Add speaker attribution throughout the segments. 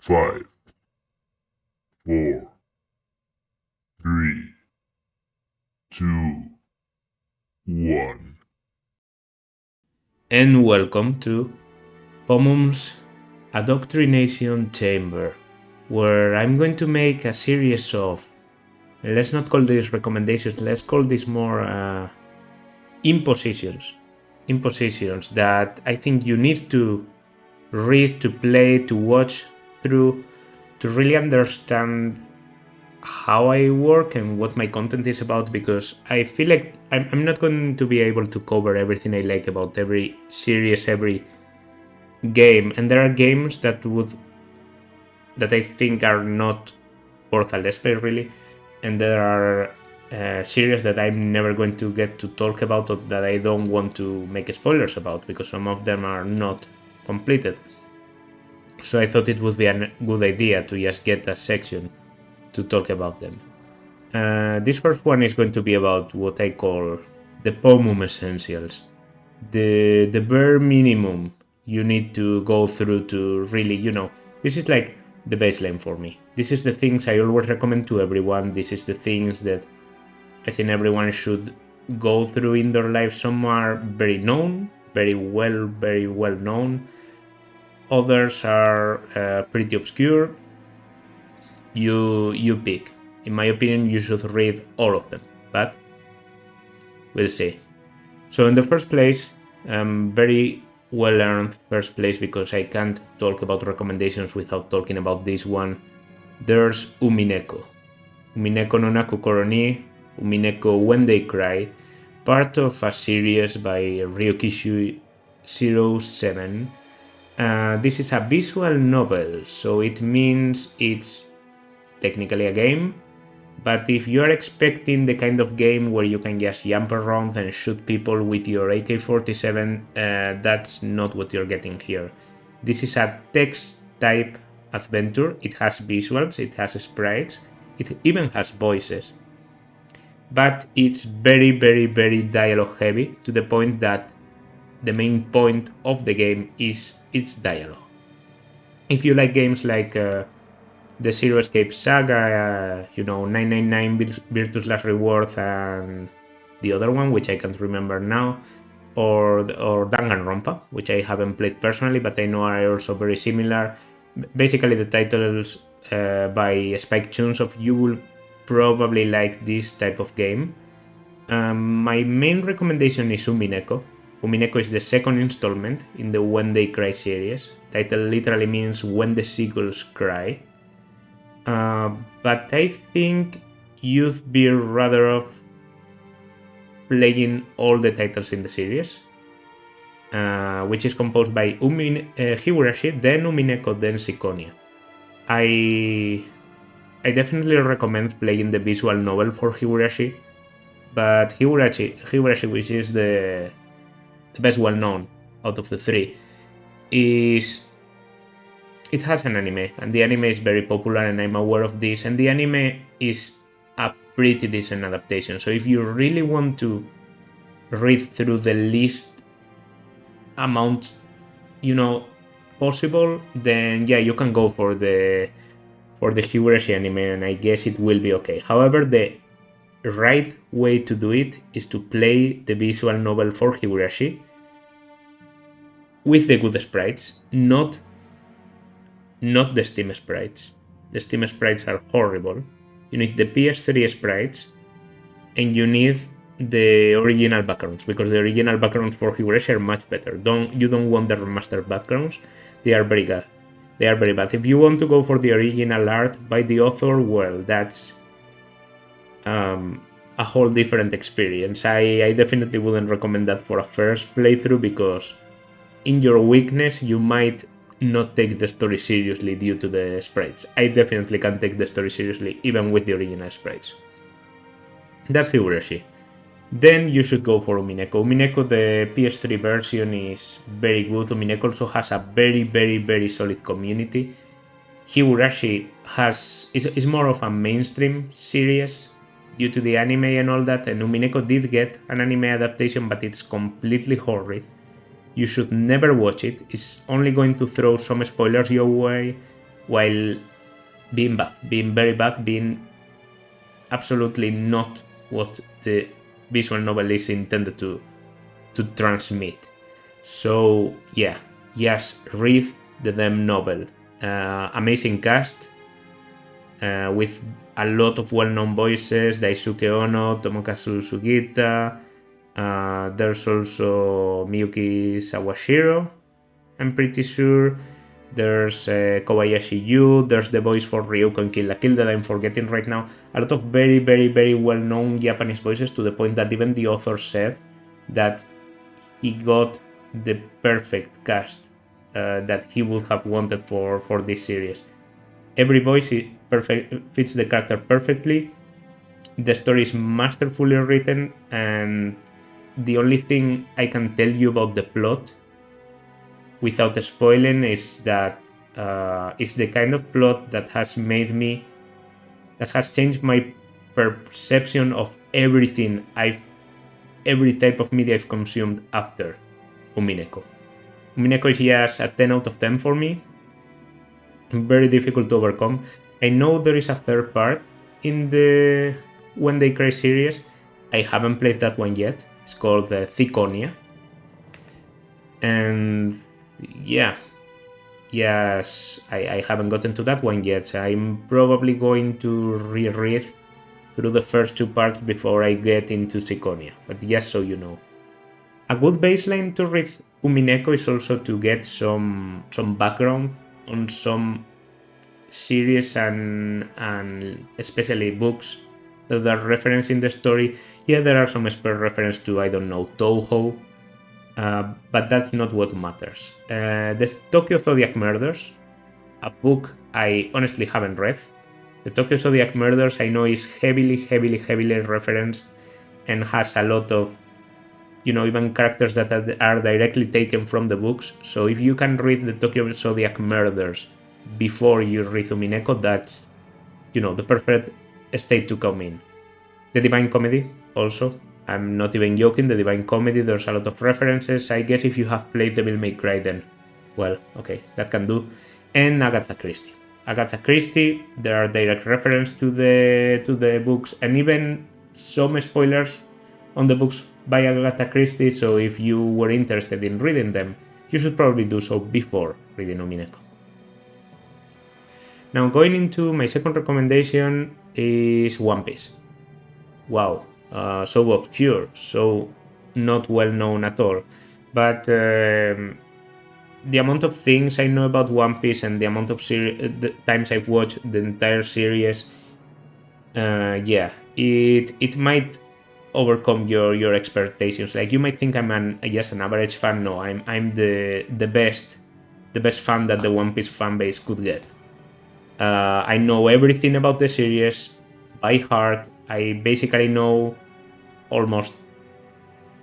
Speaker 1: 5, 4, 3, 2, 1.
Speaker 2: And welcome to Pomum's Adoctrination Chamber, where I'm going to make a series of, let's not call these recommendations, let's call this more impositions. Impositions that I think you need to read, to play, to watch through, to really understand how I work and what my content is about, because I feel like I'm not going to be able to cover everything I like about every series, every game, and there are games that I think are not worth a let's play really, and there are series that I'm never going to get to talk about or that I don't want to make spoilers about because some of them are not completed. So I thought it would be a good idea to just get a section to talk about them. This first one is going to be about what I call the Pomum essentials, the bare minimum you need to go through to really, this is like the baseline for me. This is the things I always recommend to everyone. This is the things that I think everyone should go through in their life. Some are very known, very well known. Others are pretty obscure. You pick. In my opinion, you should read all of them, but we'll see. So in the first place, very well earned first place because I can't talk about recommendations without talking about this one. There's Umineko. Umineko no Naku Koro ni Umineko When They Cry, part of a series by Ryokishu07. This is a visual novel, so it means it's technically a game, but if you are expecting the kind of game where you can just jump around and shoot people with your AK-47, that's not what you're getting here. This is a text-type adventure. It has visuals, it has sprites, it even has voices. But it's very dialogue heavy, to the point that the main point of the game is its dialogue. If you like games like the Zero Escape Saga, 999 Virtus Last Reward, and the other one, which I can't remember now, or Danganronpa, which I haven't played personally, but I know are also very similar. Basically, the titles by Spike Chunsoft, you will probably like this type of game. My main recommendation is Umineko. Umineko is the second installment in the When They Cry series. Title literally means When the Seagulls Cry. But I think you'd be rather off playing all the titles in the series, which is composed by Higurashi, then Umineko, then Sikonia. I definitely recommend playing the visual novel for Higurashi, but Higurashi, which is the best well known out of the three, it has an anime, and the anime is very popular, and I'm aware of this, and the anime is a pretty decent adaptation. So if you really want to read through the least amount, possible, then yeah, you can go for the Higurashi anime, and I guess it will be okay. However, the right way to do it is to play the visual novel for Higurashi with the good sprites, not the Steam sprites. The Steam sprites are horrible. You need the PS3 sprites, and you need the original backgrounds, because the original backgrounds for Higurashi are much better. You don't want the remastered backgrounds. They are very good. They are very bad. If you want to go for the original art by the author, well, that's a whole different experience. I definitely wouldn't recommend that for a first playthrough, because in your weakness you might not take the story seriously due to the sprites. I definitely can take the story seriously even with the original sprites. That's Higurashi. Then you should go for Umineko. Umineko, the PS3 version, is very good. Umineko also has a very solid community. Higurashi is more of a mainstream series due to the anime and all that, and Umineko did get an anime adaptation, but it's completely horrid. You should never watch it. It's only going to throw some spoilers your way. while being bad, being very bad, being absolutely not what the visual novel is intended to transmit. So yeah, just read the damn novel. Amazing cast with a lot of well-known voices: Daisuke Ono, Tomokazu Sugita. There's also Miyuki Sawashiro, I'm pretty sure. There's Kobayashi Yu. There's the voice for Ryuko in Kill la Kill that I'm forgetting right now. A lot of very, very, very well-known Japanese voices, to the point that even the author said that he got the perfect cast that he would have wanted for this series. Every voice fits the character perfectly. The story is masterfully written, and the only thing I can tell you about the plot without spoiling is that it's the kind of plot that has changed my perception of everything every type of media I've consumed after Umineko. Umineko is just a 10 out of 10 for me. Very difficult to overcome. I know there is a third part in the When They Cry series. I haven't played that one yet. It's called Thiconia. And yeah, yes, I haven't gotten to that one yet. I'm probably going to reread through the first two parts before I get into Thiconia, but just so you know. A good baseline to read Umineko is also to get some background on some series and especially books that are referencing the story. Yeah, there are some spare reference to, I don't know, Touhou, but that's not what matters. The Tokyo Zodiac Murders, a book I honestly haven't read. The Tokyo Zodiac Murders I know is heavily referenced and has a lot of, even characters that are directly taken from the books. So if you can read the Tokyo Zodiac Murders before you read Umineko, that's, the perfect state to come in. The Divine Comedy also. I'm not even joking, the Divine Comedy, there's a lot of references. I guess if you have played Devil May Cry, then, well, okay, that can do. And Agatha Christie. Agatha Christie, there are direct reference to the books, and even some spoilers on the books by Agatha Christie, so if you were interested in reading them, you should probably do so before reading Umineko. Now, going into my second recommendation is One Piece. Wow, so obscure, so not well known at all. But the amount of things I know about One Piece and the amount of the times I've watched the entire series, it might overcome your expectations. Like, you might think I'm just an average fan. No, I'm the best fan that the One Piece fan base could get. I know everything about the series by heart. I basically know almost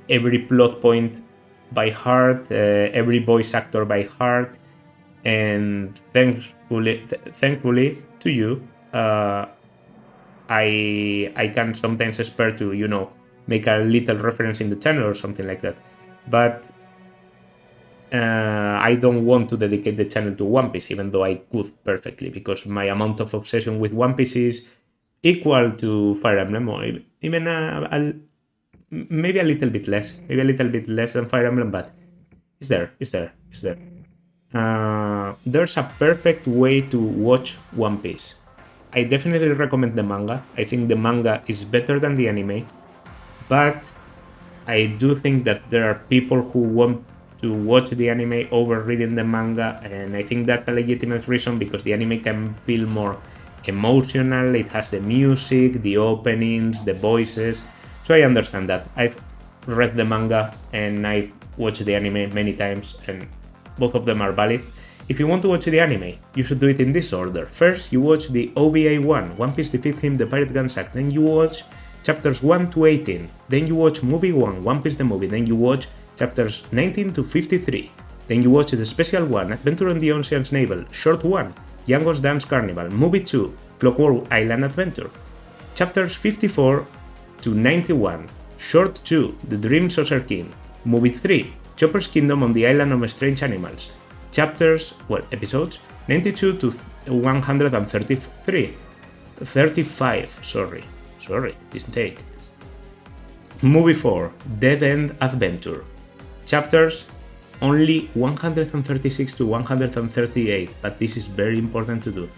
Speaker 2: every plot point by heart, every voice actor by heart, and thankfully to you, I can sometimes spare to make a little reference in the channel or something like that, but I don't want to dedicate the channel to One Piece, even though I could perfectly, because my amount of obsession with One Piece is equal to Fire Emblem, or even maybe a little bit less than Fire Emblem, but it's there. There's a perfect way to watch One Piece. I definitely recommend the manga. I think the manga is better than the anime, but I do think that there are people who want to watch the anime over reading the manga, and I think that's a legitimate reason, because the anime can feel more emotional. It has the music, the openings, the voices, so I understand that. I've read the manga and I've watched the anime many times, and both of them are valid. If you want to watch the anime, you should do it in this order. First, you watch the OVA 1, One Piece Defeat Him, The Pirate Gun Sack. Then you watch chapters 1 to 18. Then you watch movie 1, One Piece the Movie. Then you watch chapters 19 to 53. Then you watch the special 1, Adventure on the Ocean's Navel. Short 1, Django's Dance Carnival. Movie 2, Clockwork Island Adventure. Chapters 54 to 91. Short 2, The Dream Saucer King. Movie 3, Chopper's Kingdom on the Island of Strange Animals. episodes 92 to 133. 35, sorry, this take. Movie 4, Dead End Adventure. Chapters only 136 to 138, but this is very important to do.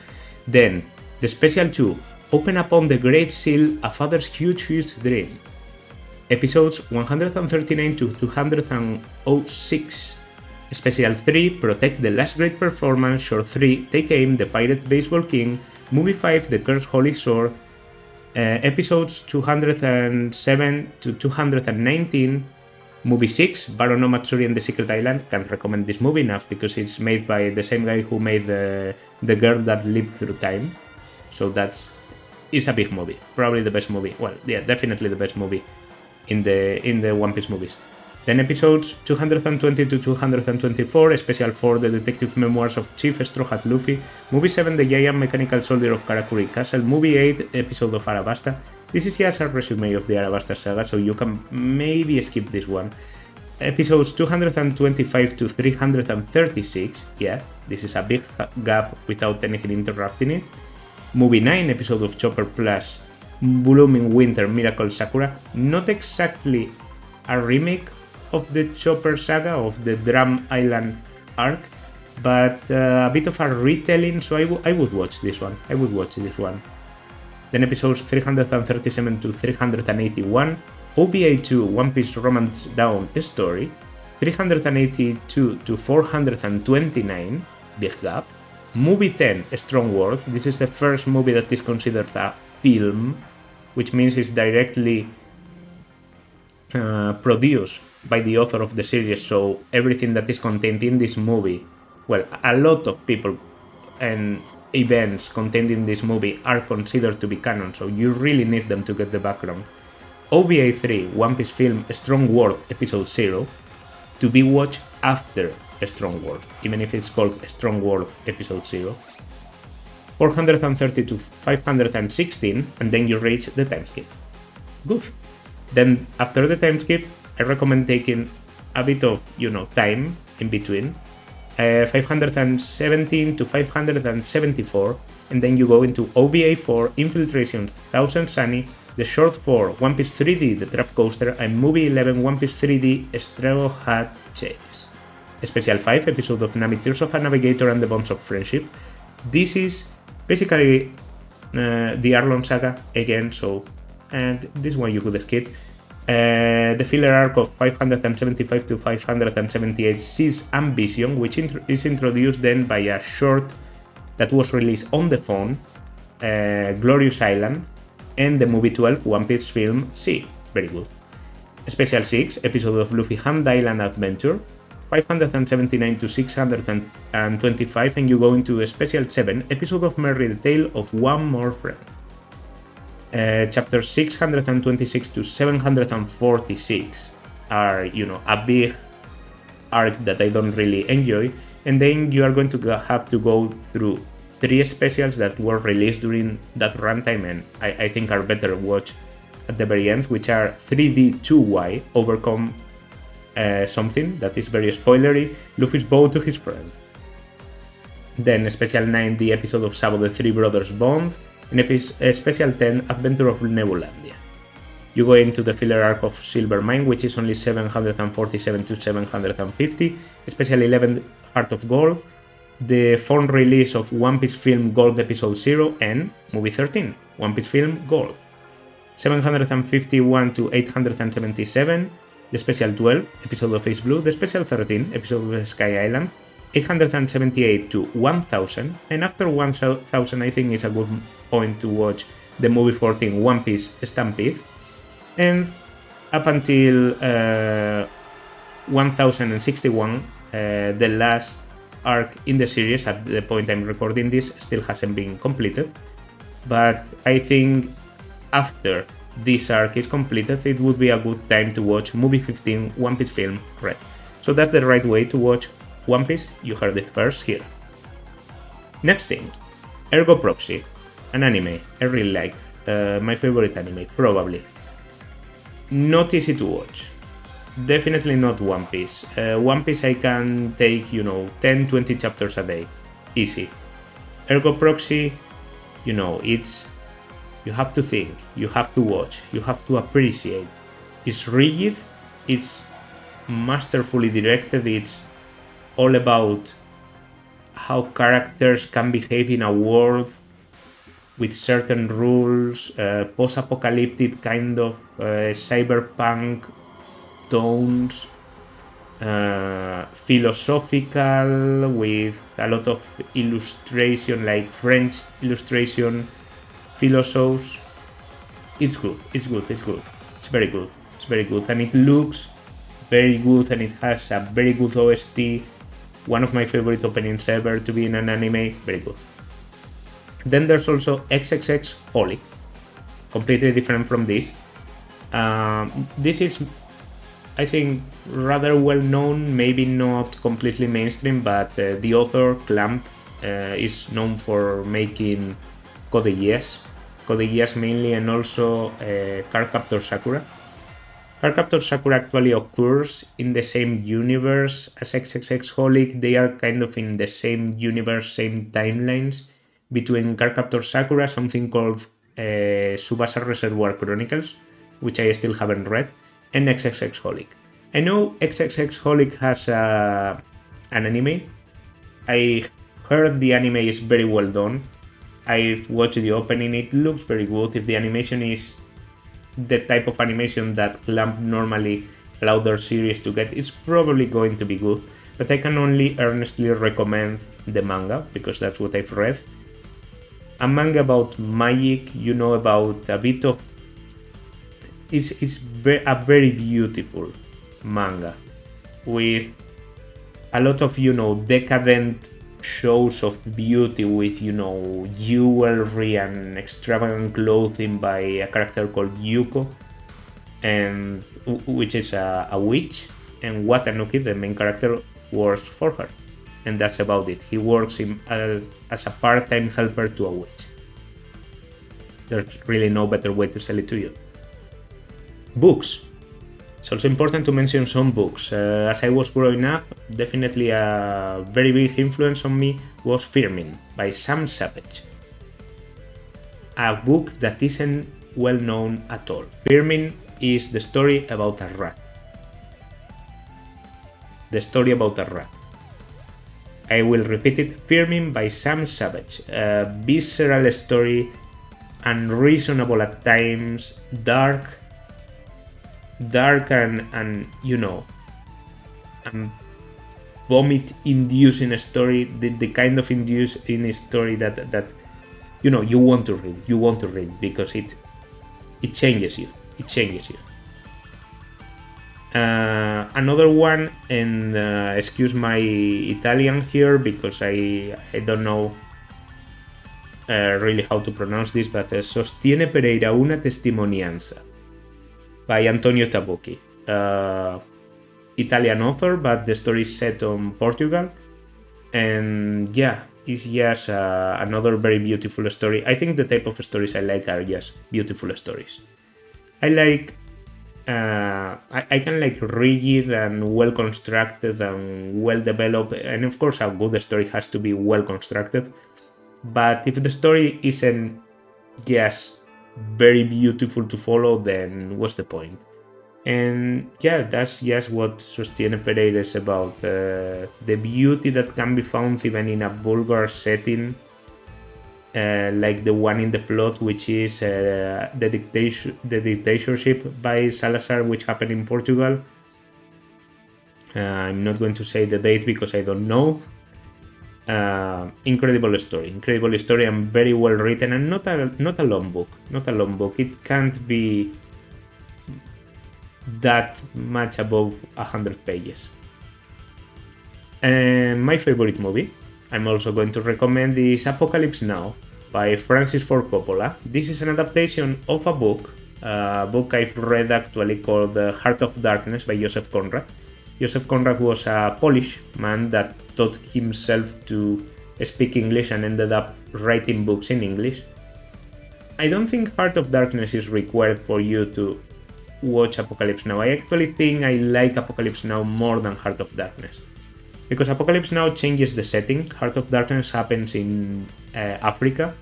Speaker 2: Then, the Special 2, Open Upon the Great Seal, A Father's Huge Dream. Episodes 139 to 206. Special 3, Protect the Last Great Performance. Short 3, Take Aim, The Pirate Baseball King. Movie 5, The Cursed Holy Sword. Episodes 207 to 219. Movie 6, Baron no Matsuri and the Secret Island. Can't recommend this movie enough because it's made by the same guy who made The Girl That Lived Through Time. So it's a big movie. Probably the best movie. Well, yeah, definitely the best movie in the One Piece movies. Then episodes 220 to 224, Special 4, The Detective Memoirs of Chief Straw Hat Luffy. Movie 7, The Giant Mechanical Soldier of Karakuri Castle. Movie 8, Episode of Arabasta. This is just a resume of the Arabasta saga, so you can maybe skip this one. Episodes 225 to 336, yeah, this is a big gap without anything interrupting it. Movie 9, Episode of Chopper Plus, Blooming Winter Miracle Sakura. Not exactly a remake of the Chopper saga, of the Drum Island arc, but a bit of a retelling, so I would watch this one. Then episodes 337 to 381, OVA 2, One Piece Romance Down Story, 382 to 429, big gap. Movie 10, Strong World. This is the first movie that is considered a film, which means it's directly produced by the author of the series, so everything that is contained in this movie, well, a lot of people and events contained in this movie are considered to be canon, so you really need them to get the background. OVA 3, One Piece film Strong World Episode 0, to be watched after Strong World, even if it's called Strong World Episode 0. 430 to 516, and then you reach the time skip. Good. Then after the time skip, I recommend taking a bit of, time in between. 517 to 574, and then you go into OVA 4, Infiltration 1000 Sunny, the short 4, One Piece 3D, The Trap Coaster, and movie 11, One Piece 3D, Straw Hat Chase. Special 5, Episode of Nami, Tears of a Navigator and the Bonds of Friendship. This is basically the Arlong saga again, so and this one you could skip. The filler arc of 575 to 578, Seas Ambition, which is introduced then by a short that was released on the phone, Glorious Island, and the movie 12, One Piece film Sea, very good. Special 6, Episode of Luffy Hand Island Adventure, 579 to 625, and you go into a Special 7, Episode of Merry the Tale of One More Friend. Chapters 626 to 746 are, a big arc that I don't really enjoy, and then you are going to have to go through 3 specials that were released during that runtime and I think are better watched at the very end, which are 3D2Y, Overcome something that is very spoilery, Luffy's bow to his friend. Then Special 9, the episode of Sabo the Three Brothers Bond, and Special 10, Adventure of Nebulandia. You go into the filler arc of Silver Mine, which is only 747 to 750, Special 11, Heart of Gold, the phone release of One Piece Film Gold Episode 0, and Movie 13, One Piece Film Gold. 751 to 877, the Special 12, Episode of Ace Blue, the Special 13, Episode of Sky Island, 878 to 1000, and after 1000 I think is a good point to watch the movie 14, One Piece Stampede, and up until 1061, the last arc in the series at the point I'm recording this still hasn't been completed, but I think after this arc is completed it would be a good time to watch movie 15, One Piece Film Red. So that's the right way to watch One Piece, you heard it first here. Next thing, Ergo Proxy, an anime I really like, my favorite anime, probably. Not easy to watch. Definitely not One Piece. One Piece I can take, 10, 20 chapters a day. Easy. Ergo Proxy, it's, you have to think, you have to watch, you have to appreciate. It's rigid, it's masterfully directed, it's all about how characters can behave in a world with certain rules, post-apocalyptic kind of cyberpunk tones, philosophical with a lot of illustration, like French illustration, philosophs. It's good, it's good, it's good. It's very good, it's very good, and it looks very good, and it has a very good OST. One of my favorite openings ever to be in an anime. Very good. Then there's also XXX Holy, completely different from this. This is, I think, rather well known, maybe not completely mainstream, but the author Clamp is known for making Code Geass mainly, and also Cardcaptor Sakura. Cardcaptor Sakura actually occurs in the same universe as XXX Holic. They are kind of in the same universe, same timelines. Between Cardcaptor Sakura, something called Subasa Reservoir Chronicles, which I still haven't read, and XXX Holic. I know XXX Holic has an anime. I heard the anime is very well done. I've watched the opening, it looks very good. If the animation is the type of animation that Clamp normally allow their series to get, it's probably going to be good. But I can only earnestly recommend the manga, because that's what I've read. A manga about magic, about a bit of... It's a very beautiful manga with a lot of, decadent shows of beauty with, jewelry and extravagant clothing by a character called Yuko, and which is a witch, and Watanuki, the main character, works for her. And that's about it. He works as a part-time helper to a witch. There's really no better way to sell it to you. Books. It's also important to mention some books. As I was growing up, definitely a very big influence on me was Firmin by Sam Savage. A book that isn't well known at all. Firmin is the story about a rat. The story about a rat. I will repeat it. Firmin by Sam Savage. A visceral story, unreasonable at times, dark and vomit-inducing story. The kind of inducing story that you want to read. You want to read because it changes you. It changes you. Another one, and excuse my Italian here because I don't know really how to pronounce this, but Sostiene Pereira una testimonianza by Antonio Tabucchi, Italian author, but the story is set on Portugal, and yeah, it's just another very beautiful story. I think the type of stories I like are just beautiful stories. I like I can like rigid and well constructed and well developed, and of course a good story has to be well constructed, but if the story isn't just very beautiful to follow, then what's the point? And yeah, that's just what Sostiene Pereira is about, the beauty that can be found even in a vulgar setting, like the one in the plot, which is the dictatorship by Salazar, which happened in Portugal. I'm not going to say the date because I don't know. Incredible story, and very well written, and not a long book. It can't be that much above 100 pages. And my favorite movie, I'm also going to recommend, is Apocalypse Now by Francis Ford Coppola. This is an adaptation of a book I've read actually called Heart of Darkness by Joseph Conrad. Joseph Conrad was a Polish man that taught himself to speak English and ended up writing books in English. I don't think Heart of Darkness is required for you to watch Apocalypse Now. I actually think I like Apocalypse Now more than Heart of Darkness. Because Apocalypse Now changes the setting. Heart of Darkness happens in Africa,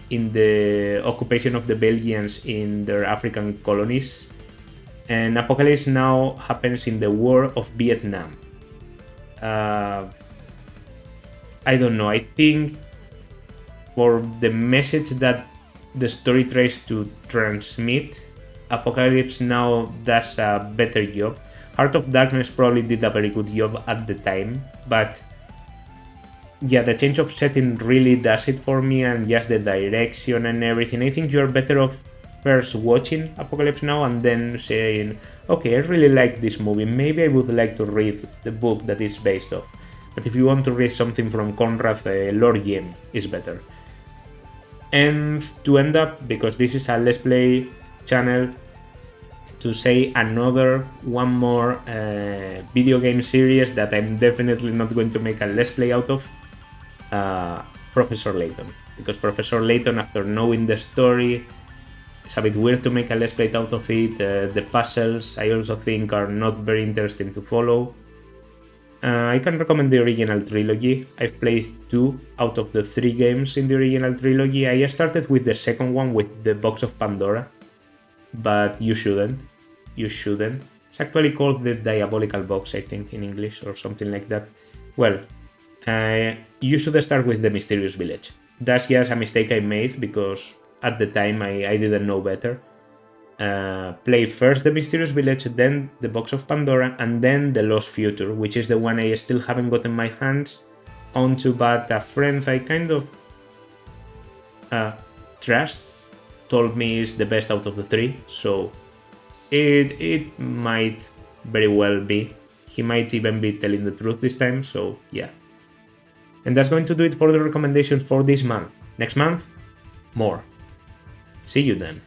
Speaker 2: in the occupation of the Belgians in their African colonies. And Apocalypse Now happens in the war of Vietnam. I don't know, I think for the message that the story tries to transmit, Apocalypse Now does a better job. Heart of Darkness probably did a very good job at the time, but yeah, the change of setting really does it for me, and just the direction and everything. I think you're better off first watching Apocalypse Now and then saying, okay, I really like this movie, maybe I would like to read the book that it's based off. But if you want to read something from Conrad, Lord Jim is better. And to end up, because this is a Let's Play channel, to say one more video game series that I'm definitely not going to make a Let's Play out of, Professor Layton. Because Professor Layton, after knowing the story, it's a bit weird to make a Let's Play out of it. The puzzles, I also think, are not very interesting to follow. I can recommend the original trilogy. I've played 2 out of the 3 games in the original trilogy. I started with the second one with the Box of Pandora, but you shouldn't. You shouldn't. It's actually called the Diabolical Box, I think, in English, or something like that. Well, you should start with the Mysterious Village. That's just a mistake I made because at the time I didn't know better. Play first the Mysterious Village, then the Box of Pandora, and then the Lost Future, which is the one I still haven't gotten my hands onto, but a friend I kind of trust told me is the best out of the 3, so it might very well be. He might even be telling the truth this time, so yeah. And that's going to do it for the recommendations for this month. Next month, more. See you then.